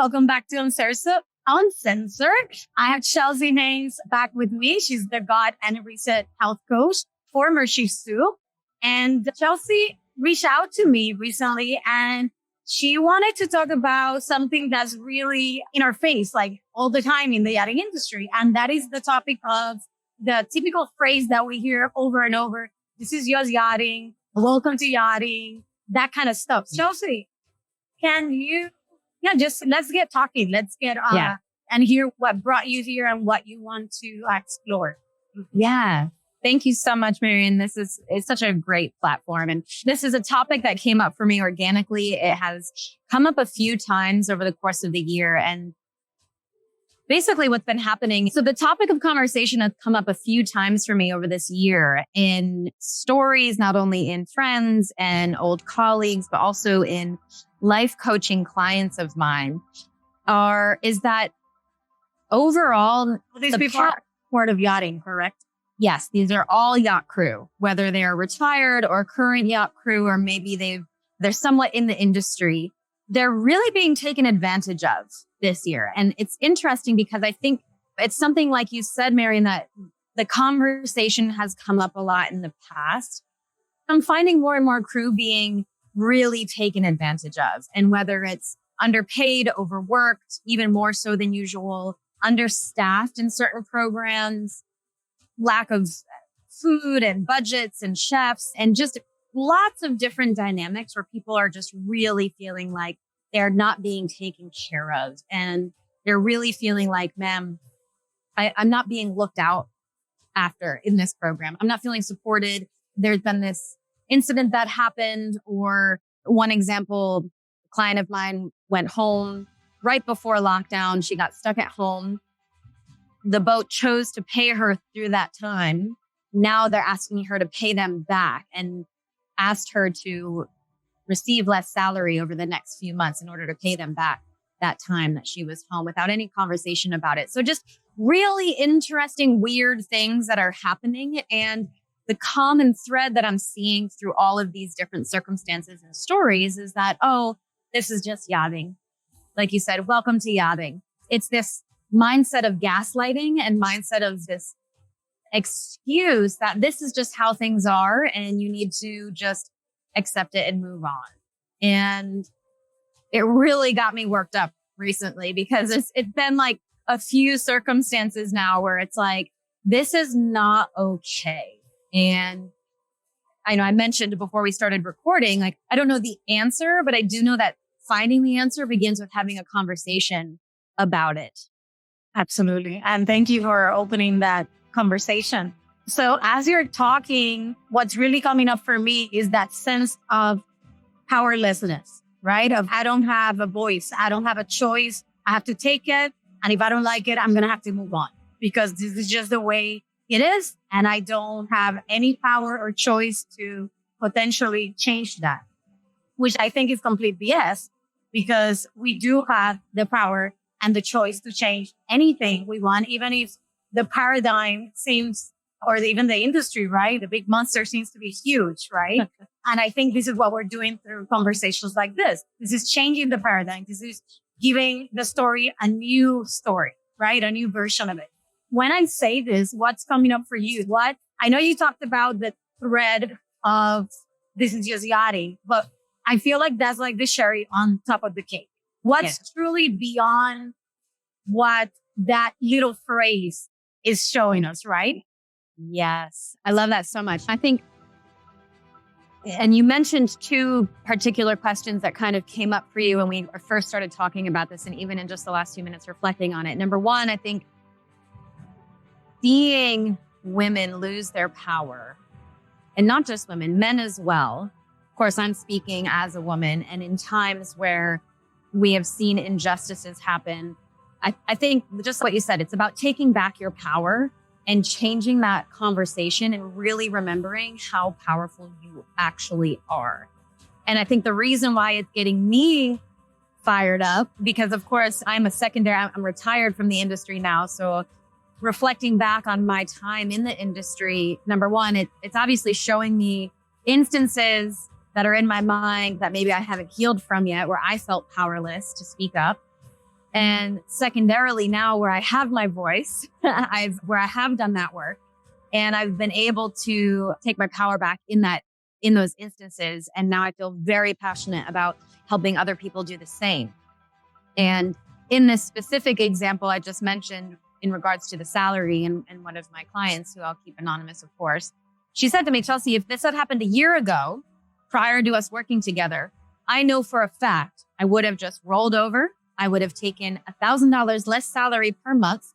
Welcome back to Uncensored. I have Chelsea Haines back with me. She's the God and Reset health coach, former Shih Tzu. And Chelsea reached out to me recently and she wanted to talk about something that's really in our face, like all the time in the yachting industry. And that is the topic of the typical phrase that we hear over and over. This is just yachting. Welcome to yachting. That kind of stuff. Chelsea, can you, let's get talking. Let's get, and hear what brought you here and what you want to explore. Yeah. Thank you so much, Marian. It's such a great platform. And this is a topic that came up for me organically. It has come up a few times over the course of the year. And basically what's been happening. So the topic of conversation has come up a few times for me over this year in stories, not only in friends and old colleagues, but also in life coaching clients of mine is that overall, these people are part of yachting, correct? Yes, these are all yacht crew, whether they are retired or current yacht crew, or maybe they're somewhat in the industry. They're really being taken advantage of this year. And it's interesting because I think it's something like you said, Marian, that the conversation has come up a lot in the past. I'm finding more and more crew being really taken advantage of. And whether it's underpaid, overworked, even more so than usual, understaffed in certain programs, lack of food and budgets and chefs, and just lots of different dynamics where people are just really feeling like they're not being taken care of. And they're really feeling like, ma'am, I'm not being looked out after in this program. I'm not feeling supported. There's been this incident that happened, or one example, a client of mine went home right before lockdown. She got stuck at home. The boat chose to pay her through that time. Now they're asking her to pay them back and asked her to receive less salary over the next few months in order to pay them back that time that she was home without any conversation about it. So just really interesting, weird things that are happening. And the common thread that I'm seeing through all of these different circumstances and stories is that, oh, this is just yachting. Like you said, welcome to yachting. It's this mindset of gaslighting and mindset of this excuse that this is just how things are and you need to just accept it and move on. And it really got me worked up recently because it's been like a few circumstances now where it's like, this is not okay. And I know I mentioned before we started recording, like, I don't know the answer, but I do know that finding the answer begins with having a conversation about it. Absolutely. And thank you for opening that conversation. So as you're talking, what's really coming up for me is that sense of powerlessness, right? Of I don't have a voice. I don't have a choice. I have to take it. And if I don't like it, I'm going to have to move on because this is just the way it is. And I don't have any power or choice to potentially change that, which I think is complete BS because we do have the power and the choice to change anything we want, even if the paradigm seems, or even the industry, right? The big monster seems to be huge, right? And I think this is what we're doing through conversations like this. This is changing the paradigm. This is giving the story a new story, right? A new version of it. When I say this, what's coming up for you? I know you talked about the thread of this is just yachting, but I feel like that's like the cherry on top of the cake. What's truly beyond what that little phrase is showing us, right? Yes. I love that so much. I think, and you mentioned two particular questions that kind of came up for you when we first started talking about this, and even in just the last few minutes reflecting on it. Number one, I think seeing women lose their power, and not just women, men as well. Of course, I'm speaking as a woman, and in times where we have seen injustices happen, I think just what you said, it's about taking back your power and changing that conversation and really remembering how powerful you actually are. And I think the reason why it's getting me fired up, because of course I'm retired from the industry now. So reflecting back on my time in the industry, number one, it's obviously showing me instances that are in my mind that maybe I haven't healed from yet, where I felt powerless to speak up. And secondarily, now where I have my voice, where I have done that work, and I've been able to take my power back in those instances. And now I feel very passionate about helping other people do the same. And in this specific example I just mentioned in regards to the salary and one of my clients, who I'll keep anonymous, of course, she said to me, Chelsea, if this had happened a year ago, prior to us working together, I know for a fact I would have just rolled over. I would have taken $1,000 less salary per month,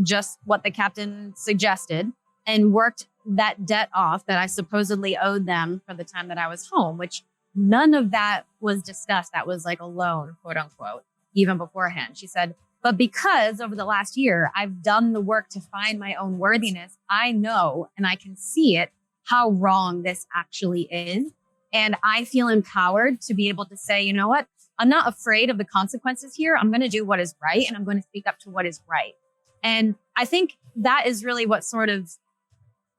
just what the captain suggested, and worked that debt off that I supposedly owed them for the time that I was home, which none of that was discussed. That was like a loan, quote unquote, even beforehand. She said, but because over the last year, I've done the work to find my own worthiness, I know, and I can see it, how wrong this actually is. And I feel empowered to be able to say, you know what? I'm not afraid of the consequences here. I'm going to do what is right, and I'm going to speak up to what is right. And I think that is really what sort of,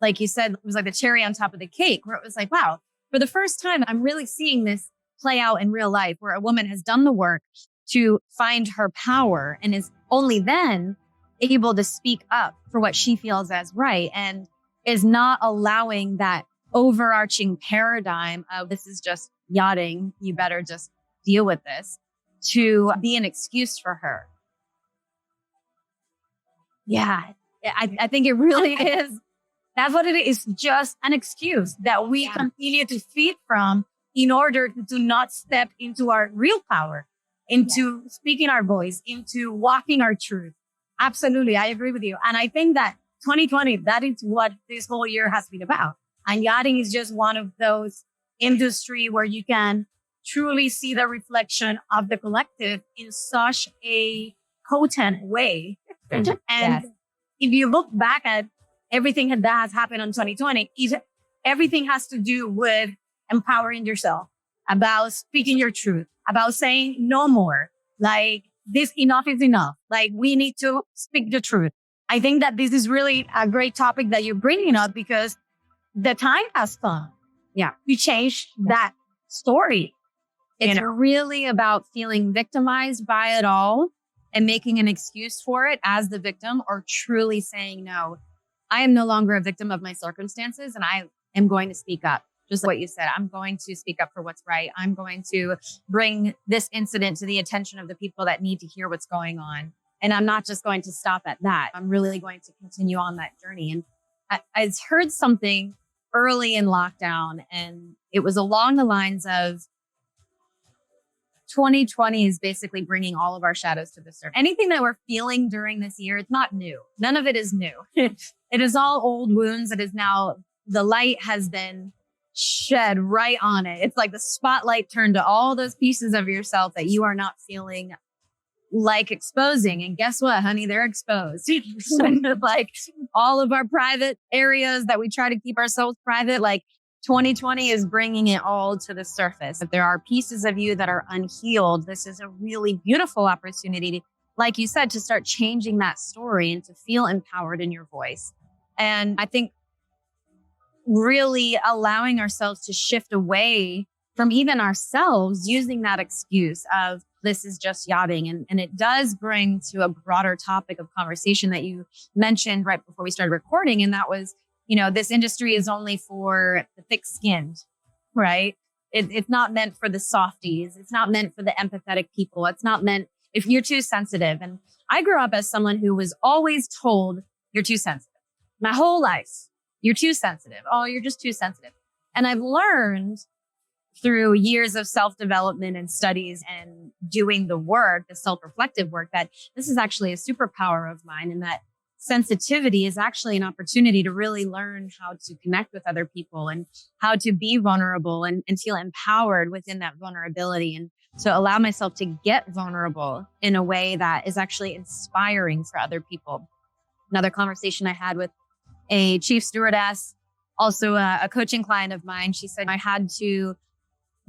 like you said, it was like the cherry on top of the cake, where it was like, wow, for the first time, I'm really seeing this play out in real life, where a woman has done the work to find her power and is only then able to speak up for what she feels as right, and is not allowing that overarching paradigm of this is just yachting, you better just deal with this, to be an excuse for her. Yeah, I think it really is. That's what it is, just an excuse that we continue to feed from in order to not step into our real power, into speaking our voice, into walking our truth. Absolutely. I agree with you. And I think that 2020, that is what this whole year has been about. And yachting is just one of those industry where you can truly see the reflection of the collective in such a potent way. And if you look back at everything that has happened in 2020, everything has to do with empowering yourself, about speaking your truth, about saying no more. Like, this enough is enough. Like, we need to speak the truth. I think that this is really a great topic that you're bringing up, because the time has come. Yeah. To change that story. It's really about feeling victimized by it all and making an excuse for it as the victim, or truly saying, no, I am no longer a victim of my circumstances, and I am going to speak up. Just like what you said, I'm going to speak up for what's right. I'm going to bring this incident to the attention of the people that need to hear what's going on. And I'm not just going to stop at that. I'm really going to continue on that journey. And I heard something early in lockdown, and it was along the lines of 2020 is basically bringing all of our shadows to the surface. Anything that we're feeling during this year, it's not new. None of it is new. It is all old wounds. It is now, the light has been shed right on it. It's like the spotlight turned to all those pieces of yourself that you are not feeling like exposing. And guess what, honey? They're exposed. Like, all of our private areas that we try to keep ourselves private, like, 2020 is bringing it all to the surface. If there are pieces of you that are unhealed, this is a really beautiful opportunity, like you said, to start changing that story and to feel empowered in your voice. And I think really allowing ourselves to shift away from even ourselves using that excuse of this is just yachting. And it does bring to a broader topic of conversation that you mentioned right before we started recording. And that was, this industry is only for the thick-skinned, right? It's not meant for the softies. It's not meant for the empathetic people. It's not meant if you're too sensitive. And I grew up as someone who was always told, you're too sensitive. My whole life, you're too sensitive. Oh, you're just too sensitive. And I've learned through years of self-development and studies and doing the work, the self-reflective work, that this is actually a superpower of mine, and that sensitivity is actually an opportunity to really learn how to connect with other people and how to be vulnerable and feel empowered within that vulnerability, and to allow myself to get vulnerable in a way that is actually inspiring for other people. Another conversation I had with a chief stewardess, also a coaching client of mine, she said I had to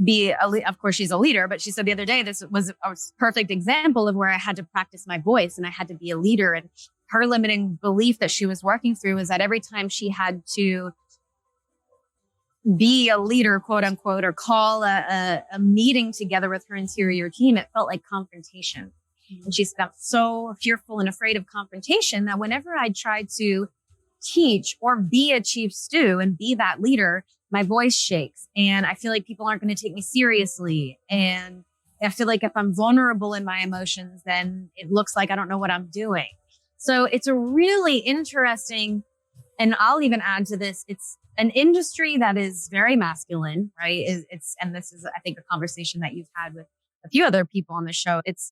be, of course, she's a leader, but she said the other day, this was a perfect example of where I had to practice my voice and I had to be a leader. And her limiting belief that she was working through was that every time she had to be a leader, quote unquote, or call a meeting together with her interior team, it felt like confrontation. And she said, I'm so fearful and afraid of confrontation that whenever I tried to teach or be a chief stew and be that leader, my voice shakes and I feel like people aren't going to take me seriously. And I feel like if I'm vulnerable in my emotions, then it looks like I don't know what I'm doing. So it's a really interesting, and I'll even add to this, it's an industry that is very masculine, right? And this is, I think, a conversation that you've had with a few other people on the show. It's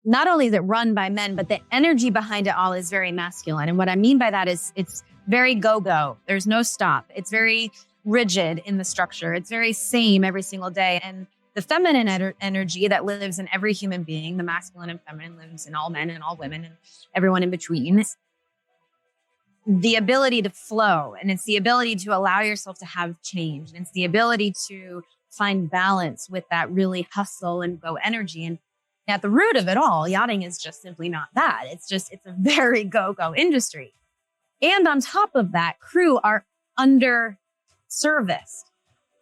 not only is it run by men, but the energy behind it all is very masculine. And what I mean by that is it's very go-go. There's no stop. It's very rigid in the structure. It's very same every single day. And the feminine energy that lives in every human being, the masculine and feminine lives in all men and all women and everyone in between. The ability to flow, and it's the ability to allow yourself to have change. And it's the ability to find balance with that really hustle and go energy. And at the root of it all, yachting is just simply not that. It's a very go-go industry. And on top of that, crew are under-serviced.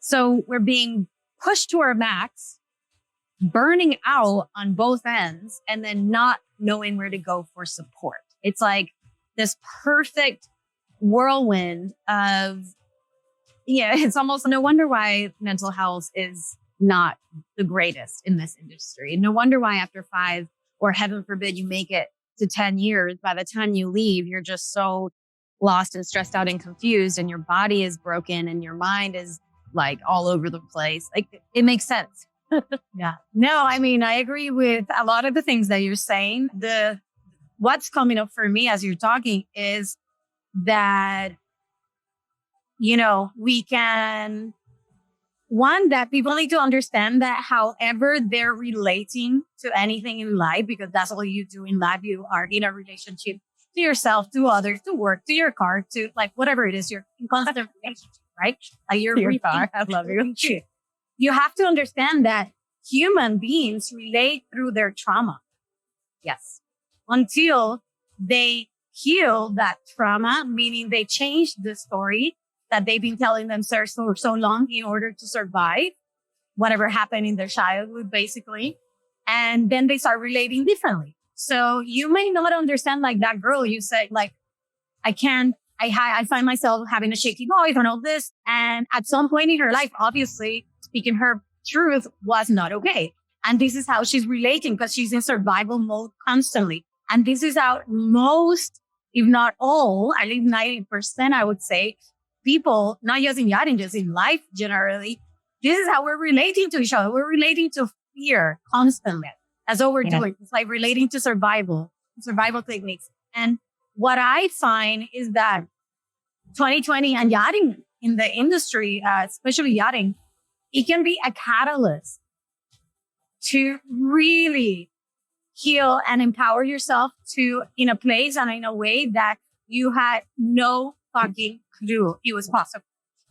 So we're being pushed to our max, burning out on both ends, and then not knowing where to go for support. It's like this perfect whirlwind of, it's almost no wonder why mental health is not the greatest in this industry. No wonder why after 5, or heaven forbid, you make it to 10 years, by the time you leave, you're just so lost and stressed out and confused, and your body is broken and your mind is like all over the place. Like, it makes sense. Yeah. No, I mean, I agree with a lot of the things that you're saying. What's coming up for me as you're talking is that, we can, one, that people need to understand that however they're relating to anything in life, because that's all you do in life, you are in a relationship to yourself, to others, to work, to your car, to like whatever it is, you're in constant relationship, right? Like your car. I love you. You have to understand that human beings relate through their trauma. Yes. Until they heal that trauma, meaning they change the story that they've been telling themselves for so long in order to survive whatever happened in their childhood, basically. And then they start relating differently. So you may not understand, like that girl you said, like, I find myself having a shaky voice and all this. And at some point in her life, obviously speaking her truth was not okay. And this is how she's relating, because she's in survival mode constantly. And this is how most, if not all, at least 90%, I would say, people, not just in yachting, just in life generally, this is how we're relating to each other. We're relating to fear constantly. That's what we're doing. It's like relating to survival techniques. And what I find is that 2020 and yachting in the industry, especially yachting, it can be a catalyst to really heal and empower yourself to in a place and in a way that you had no fucking clue it was possible.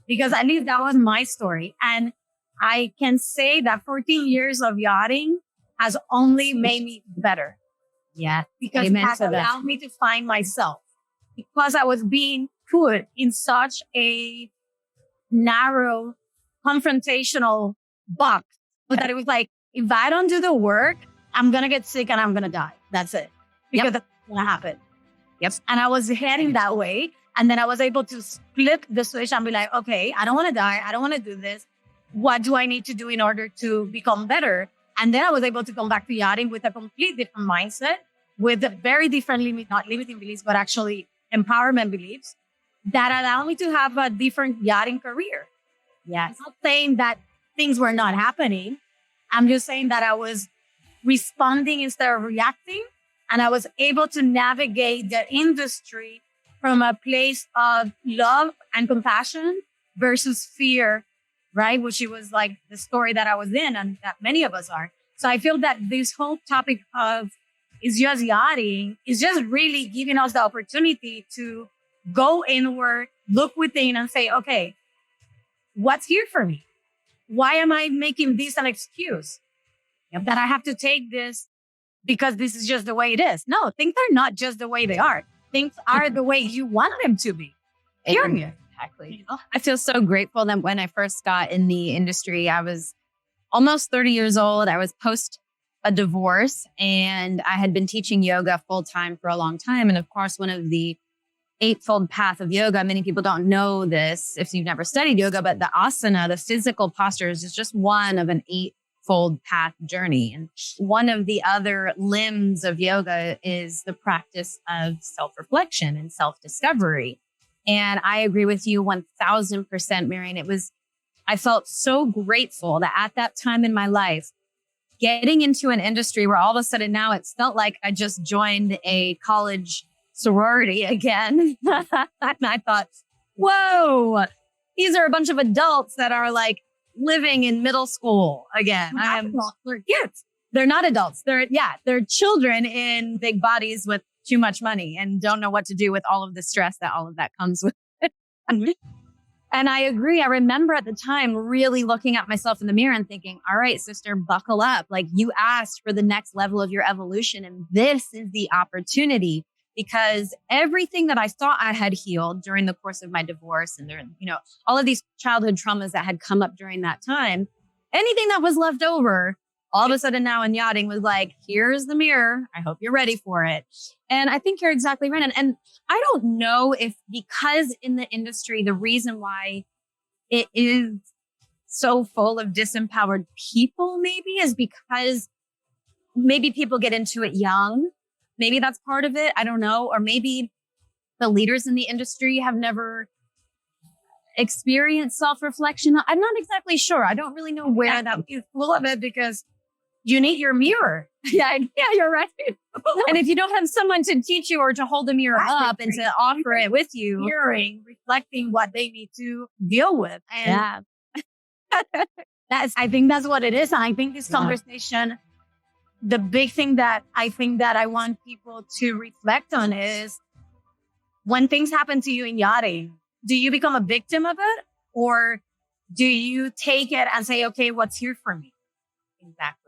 Because at least that was my story. And I can say that 14 years of yachting has only made me better. Yeah. Because it has allowed me to find myself. Because I was being put in such a narrow, confrontational box that it was like, if I don't do the work, I'm going to get sick and I'm going to die. That's it. Because that's going to happen. Yep. And I was heading that way. And then I was able to flip the switch and be like, okay, I don't want to die. I don't want to do this. What do I need to do in order to become better? And then I was able to come back to yachting with a complete different mindset, with a very different not limiting beliefs, but actually empowerment beliefs that allowed me to have a different yachting career. Yes. I'm not saying that things were not happening. I'm just saying that I was responding instead of reacting. And I was able to navigate the industry from a place of love and compassion versus fear, right? Which it was like the story that I was in and that many of us are. So I feel that this whole topic of is just yachting is just really giving us the opportunity to go inward, look within and say, okay, what's here for me? Why am I making this an excuse? That I have to take this because this is just the way it is. No, things are not just the way they are. Things are the way you want them to be. Period. Exactly. I feel so grateful that when I first got in the industry, I was almost 30 years old. I was post a divorce and I had been teaching yoga full time for a long time. And of course, one of the eightfold path of yoga, many people don't know this if you've never studied yoga, but the asana, the physical postures, is just one of an eightfold path journey. And one of the other limbs of yoga is the practice of self-reflection and self-discovery. And I agree with you 1000%, Marian. I felt so grateful that at that time in my life, getting into an industry where all of a sudden now it's felt like I just joined a college sorority again. And I thought, whoa, these are a bunch of adults that are like living in middle school again. They're kids. They're not adults. They're children in big bodies with too much money and don't know what to do with all of the stress that all of that comes with. And I agree. I remember at the time really looking at myself in the mirror and thinking, all right, sister, buckle up. Like, you asked for the next level of your evolution. And this is the opportunity, because everything that I thought I had healed during the course of my divorce and during, all of these childhood traumas that had come up during that time, anything that was left over, all of a sudden now in yachting was like, here's the mirror. I hope you're ready for it. And I think you're exactly right. And I don't know if, because in the industry, the reason why it is so full of disempowered people maybe is because maybe people get into it young. Maybe that's part of it. I don't know. Or maybe the leaders in the industry have never experienced self-reflection. I'm not exactly sure. I don't really know where that is full of it, because you need your mirror. Yeah, you're right. And if you don't have someone to teach you or to hold the mirror up and to offer it with you, hearing, reflecting what they need to deal with. And I think that's what it is. And I think this conversation, the big thing that I think that I want people to reflect on is, when things happen to you in yachting, do you become a victim of it? Or do you take it and say, okay, what's here for me? Exactly.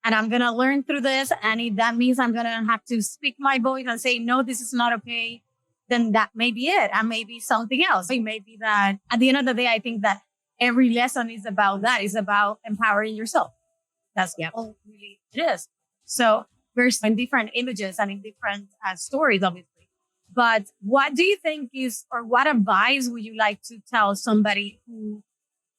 And I'm going to learn through this. And if that means I'm going to have to speak my voice and say, no, this is not okay, then that may be it. And maybe something else. It may be that at the end of the day, I think that every lesson is about that, is about empowering yourself. That's all really it is. So there's in different images and in different stories, obviously. But what do you think is, or what advice would you like to tell somebody who,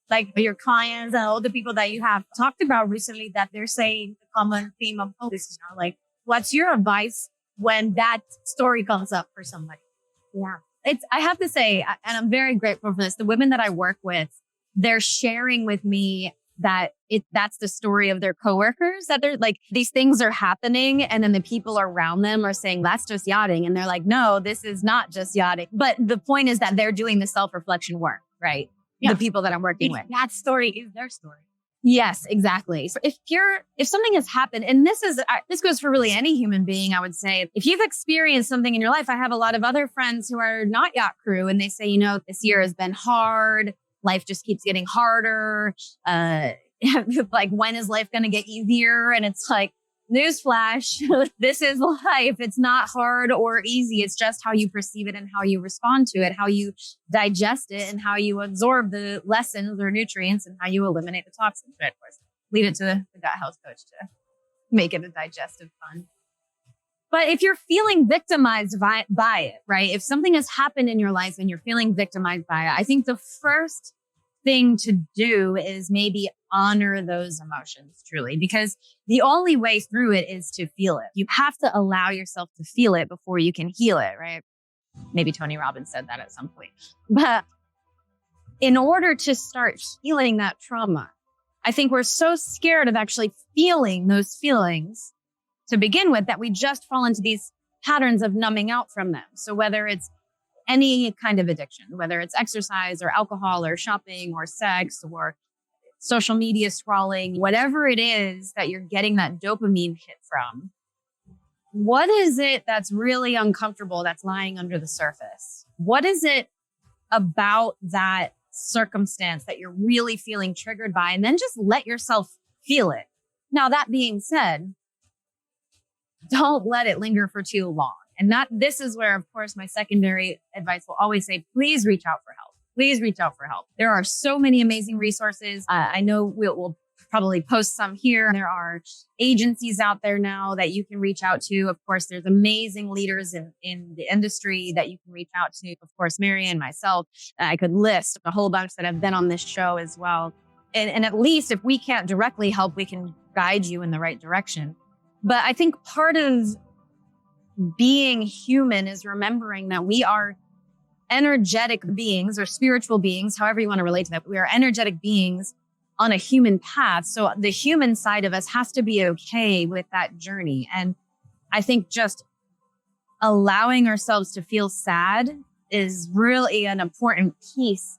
like your clients and all the people that you have talked about recently, that they're saying the common theme of, oh, this is not like, what's your advice when that story comes up for somebody? Yeah, I have to say, and I'm very grateful for this, the women that I work with, they're sharing with me that that's the story of their coworkers, that they're like, these things are happening. And then the people around them are saying, that's just yachting. And they're like, no, this is not just yachting. But the point is that they're doing the self-reflection work, right? Yeah. The people that I'm working with. That story is their story. Yes, exactly. So if something has happened, and this goes for really any human being, I would say, if you've experienced something in your life, I have a lot of other friends who are not yacht crew, and they say, this year has been hard. Life just keeps getting harder. Like, when is life going to get easier? And it's like, newsflash, this is life. It's not hard or easy. It's just how you perceive it and how you respond to it, how you digest it and how you absorb the lessons or nutrients and how you eliminate the toxins. But of course, leave it to the gut health coach to make it a digestive fun. But if you're feeling victimized by it, right? If something has happened in your life and you're feeling victimized by it, I think the first thing to do is maybe honor those emotions truly, because the only way through it is to feel it. You have to allow yourself to feel it before you can heal it, right? Maybe Tony Robbins said that at some point. But in order to start healing that trauma, I think we're so scared of actually feeling those feelings to begin with that we just fall into these patterns of numbing out from them. So whether it's any kind of addiction, whether it's exercise or alcohol or shopping or sex or social media scrolling, whatever it is that you're getting that dopamine hit from, what is it that's really uncomfortable that's lying under the surface? What is it about that circumstance that you're really feeling triggered by? And then just let yourself feel it. Now, that being said, don't let it linger for too long. And this is where, of course, my secondary advice will always say, please reach out for help. Please reach out for help. There are so many amazing resources. I know we'll probably post some here. There are agencies out there now that you can reach out to. Of course, there's amazing leaders in the industry that you can reach out to. Of course, Marianne, myself, I could list a whole bunch that have been on this show as well. And at least if we can't directly help, we can guide you in the right direction. But I think part of being human is remembering that we are energetic beings or spiritual beings, however you want to relate to that. We are energetic beings on a human path. So the human side of us has to be okay with that journey. And I think just allowing ourselves to feel sad is really an important piece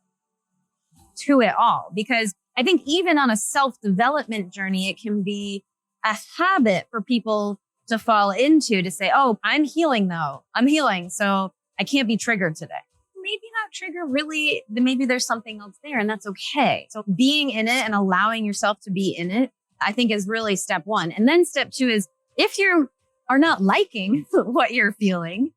to it all, because I think even on a self-development journey, it can be a habit for people to fall into, to say, oh, I'm healing though. I'm healing. So I can't be triggered today. Maybe that trigger really, maybe there's something else there, and that's okay. So being in it and allowing yourself to be in it, I think is really step one. And then step two is if you are not liking what you're feeling,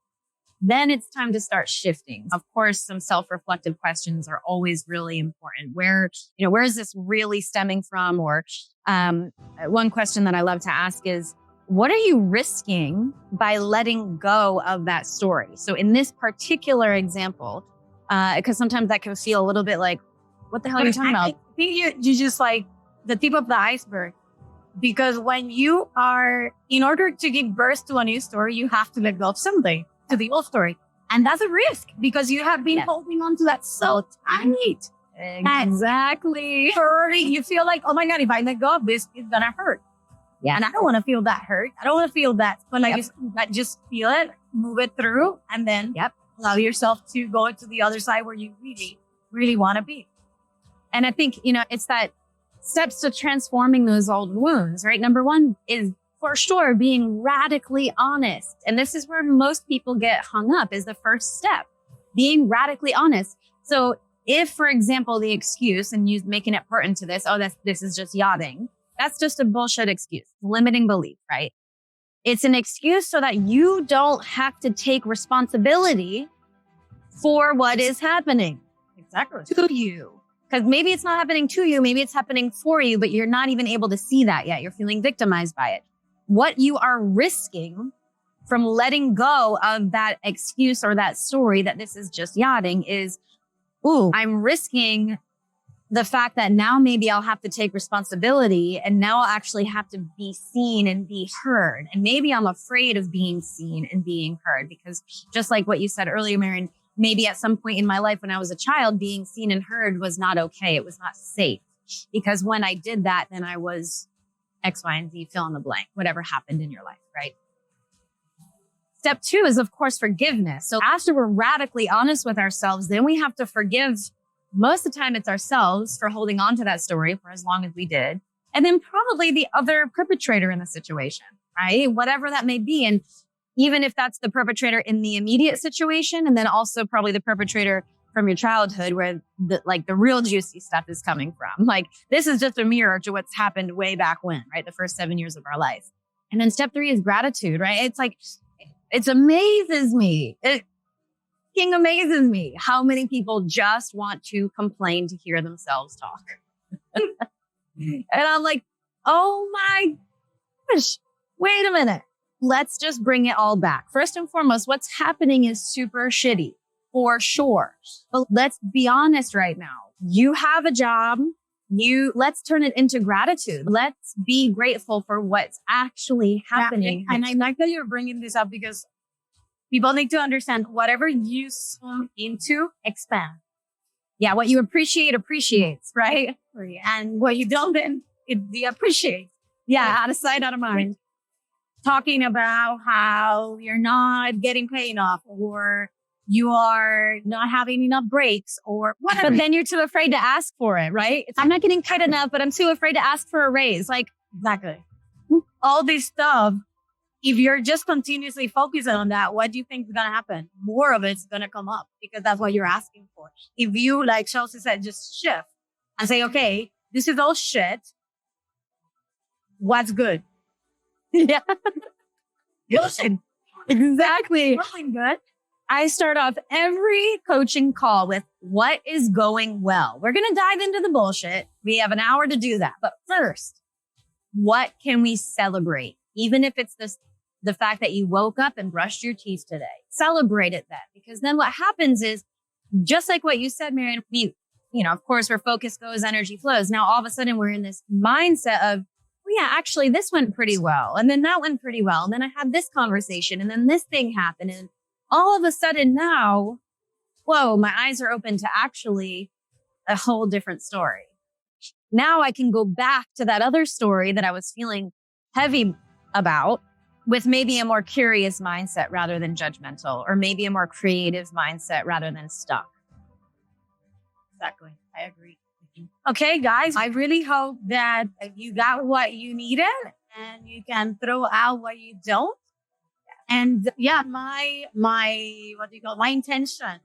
then it's time to start shifting. Of course, some self-reflective questions are always really important. Where is this really stemming from? Or one question that I love to ask is, what are you risking by letting go of that story? So in this particular example, because sometimes that can feel a little bit like, what the hell are you talking about? I think you just like the tip of the iceberg. Because when you are, in order to give birth to a new story, you have to let go of something, to the old story. And that's a risk because you have been holding on to that so tight. Exactly. You feel like, oh my God, if I let go of this, it's going to hurt. Yeah. And I don't want to feel that hurt. I don't want to feel that. But just feel it, move it through, and then allow yourself to go into the other side where you really, really want to be. And I think, it's that steps to transforming those old wounds, right? Number one is for sure being radically honest. And this is where most people get hung up, is the first step, being radically honest. So if, for example, the excuse, and you making it pertinent to this, this is just yachting. That's just a bullshit excuse, limiting belief, right? It's an excuse so that you don't have to take responsibility for what is happening. Exactly. To you. Because maybe it's not happening to you, maybe it's happening for you, but you're not even able to see that yet. You're feeling victimized by it. What you are risking from letting go of that excuse or that story that this is just yachting is, I'm risking the fact that now maybe I'll have to take responsibility, and now I'll actually have to be seen and be heard. And maybe I'm afraid of being seen and being heard, because just like what you said earlier, Marianne, maybe at some point in my life when I was a child, being seen and heard was not okay. It was not safe, because when I did that, then I was X, Y, and Z, fill in the blank, whatever happened in your life, right? Step two is, of course, forgiveness. So after we're radically honest with ourselves, then we have to forgive. Most of the time, it's ourselves for holding on to that story for as long as we did. And then probably the other perpetrator in the situation, right? Whatever that may be. And even if that's the perpetrator in the immediate situation, and then also probably the perpetrator from your childhood where the real juicy stuff is coming from. Like, this is just a mirror to what's happened way back when, right? The first 7 years of our life. And then step three is gratitude, right? It's like, it amazes me. It amazes me how many people just want to complain to hear themselves talk. And I'm like, oh my gosh, wait a minute. Let's just bring it all back. First and foremost, what's happening is super shitty, for sure. But let's be honest right now. You have a job. Let's turn it into gratitude. Let's be grateful for what's actually happening. And I like that you're bringing this up, because people need to understand whatever you zoom into, expand. Yeah, what you appreciate appreciates, right? And what you don't, then it deappreciates. Yeah, out of sight, out of mind. Talking about how you're not getting paid enough, or you are not having enough breaks, or whatever. But then you're too afraid to ask for it, right? I'm not getting paid enough, but I'm too afraid to ask for a raise. Like, exactly. All this stuff. If you're just continuously focusing on that, what do you think is going to happen? More of it's going to come up, because that's what you're asking for. If you, like Chelsea said, just shift and say, okay, this is all shit. What's good? Yeah. Listen, Exactly. something good. I start off every coaching call with what is going well. We're going to dive into the bullshit. We have an hour to do that. But first, what can we celebrate? Even if it's the fact that you woke up and brushed your teeth today, celebrate it then. Because then what happens is, just like what you said, Marian, of course, where focus goes, energy flows. Now, all of a sudden, we're in this mindset of, well, yeah, actually, this went pretty well. And then that went pretty well. And then I had this conversation and then this thing happened. And all of a sudden now, whoa, my eyes are open to actually a whole different story. Now I can go back to that other story that I was feeling heavy about with maybe a more curious mindset rather than judgmental, or maybe a more creative mindset rather than stuck. Exactly. I agree. Okay, guys, I really hope that you got what you needed and you can throw out what you don't. And yeah, my intention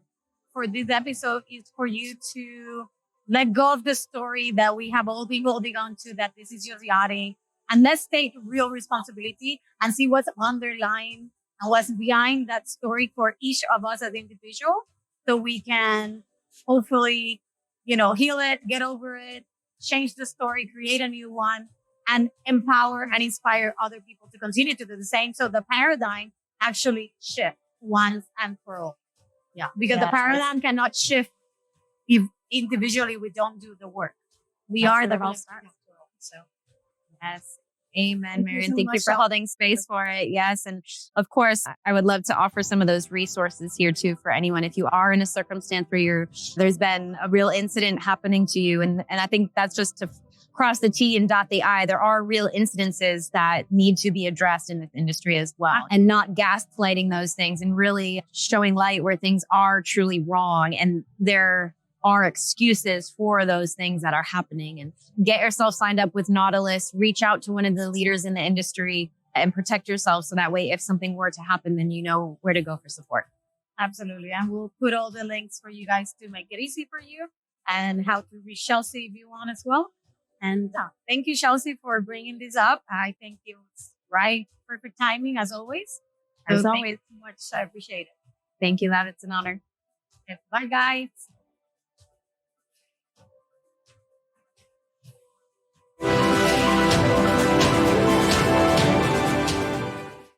for this episode is for you to let go of the story that we have all been holding on to, that this is just yachting. And let's take real responsibility and see what's underlying and what's behind that story for each of us as individuals, so we can hopefully, heal it, get over it, change the story, create a new one, and empower and inspire other people to continue to do the same. So the paradigm actually shift once and for all. Yeah. Because the paradigm cannot shift if individually we don't do the work. We are the whole world. So yes. Amen, Marian. Thank you for holding space for it. Yes. And of course, I would love to offer some of those resources here too for anyone. If you are in a circumstance where there's been a real incident happening to you. And I think that's just to cross the T and dot the I. There are real incidences that need to be addressed in this industry as well, and not gaslighting those things and really showing light where things are truly wrong. And there are excuses for those things that are happening. And get yourself signed up with Nautilus, reach out to one of the leaders in the industry and protect yourself. So that way, if something were to happen, then you know where to go for support. Absolutely. And we'll put all the links for you guys to make it easy for you, and how to reach Chelsea if you want as well. And thank you, Chelsea, for bringing this up. I think it was perfect timing as always. As always. Thank you so much. I appreciate it. Thank you, love. It's an honor. Okay, bye, guys.